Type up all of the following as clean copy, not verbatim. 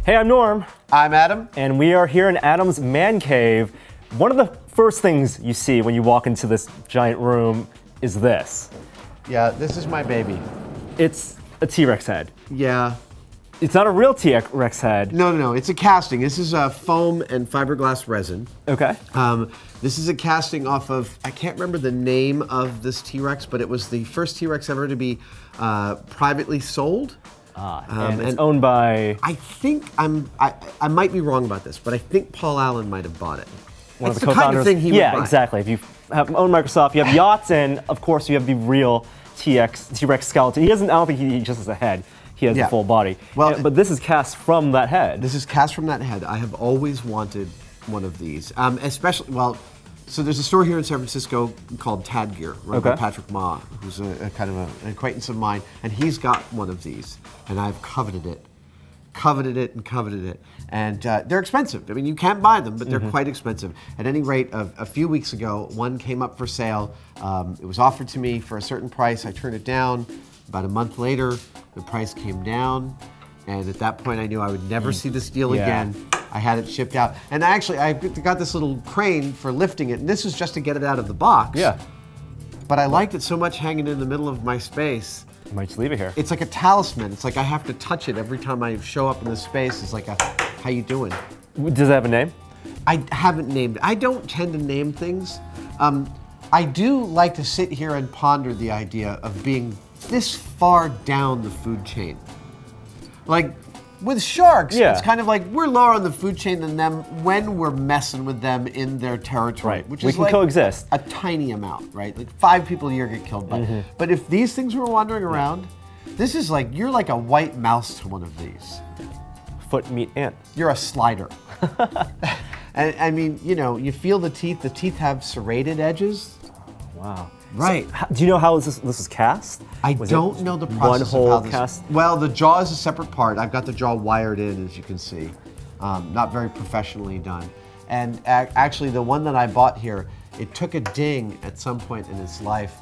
Hey, I'm Norm. I'm Adam. And we are here in Adam's man cave. One of the first things you see when you walk into this giant room is this. Yeah, this is my baby. It's a T-Rex head. Yeah. It's not a real T-Rex head. No, it's a casting. This is a foam and fiberglass resin. Okay. This is a casting off of, I can't remember the name of this T-Rex, but it was the first T-Rex ever to be privately sold. And it's owned by... I think, I might be wrong about this, but I think Paul Allen might have bought it. One of the co-founders. Kind of thing he would buy. Exactly. If you own Microsoft, you have yachts, and of course you have the real T-Rex skeleton. I don't think he just has a head. He has the full body. Well, but this is cast from that head. This is cast from that head. I have always wanted one of these, especially, so there's a store here in San Francisco called Tad Gear, run by Patrick Ma, who's a kind of an acquaintance of mine, and he's got one of these, and I've coveted it. And they're expensive. I mean, you can't buy them, but they're quite expensive. At any rate, a few weeks ago, one came up for sale. It was offered to me for a certain price. I turned it down. About a month later, the price came down. And at that point, I knew I would never see this deal again. I had it shipped out. And actually, I got this little crane for lifting it. And this was just to get it out of the box. Yeah. But I liked it so much hanging in the middle of my space. You might just leave it here. It's like a talisman. It's like I have to touch it every time I show up in this space. It's like how you doing? Does it have a name? I haven't named it. I don't tend to name things. I do like to sit here and ponder the idea of being this far down the food chain. Like with sharks, it's kind of like we're lower on the food chain than them when we're messing with them in their territory. Which is like coexist. A tiny amount, right? Like 5 people a year get killed by. But if these things were wandering around, this is like, you're like a white mouse to one of these. Foot meat ant. You're a slider. And I mean, you know, you feel the teeth. The teeth have serrated edges. Wow. Right. So, do you know how this was cast? I don't know the process one of whole how this, cast? Well, the jaw is a separate part. I've got the jaw wired in, as you can see. Not very professionally done. And actually, the one that I bought here, it took a ding at some point in its life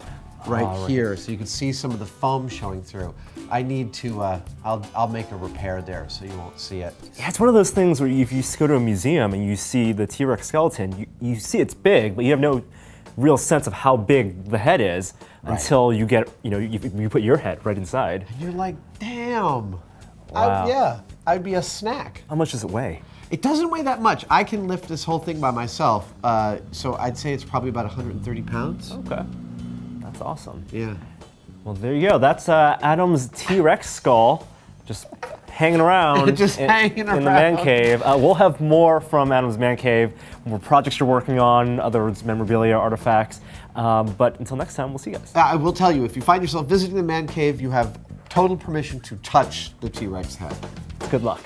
right here. So you can see some of the foam showing through. I need to, I'll make a repair there so you won't see it. Yeah, it's one of those things where if you go to a museum and you see the T-Rex skeleton, you see it's big, but you have no real sense of how big the head is until you get, you put your head right inside. And you're like, damn. Wow. I'd be a snack. How much does it weigh? It doesn't weigh that much. I can lift this whole thing by myself. So I'd say it's probably about 130 pounds. Okay. That's awesome. Yeah. Well, there you go. That's Adam's T-Rex skull just hanging around, hanging around in the man cave. We'll have more from Adam's man cave, more projects you're working on, other memorabilia, artifacts. But until next time, we'll see you guys. I will tell you, if you find yourself visiting the man cave, you have total permission to touch the T-Rex head. Good luck.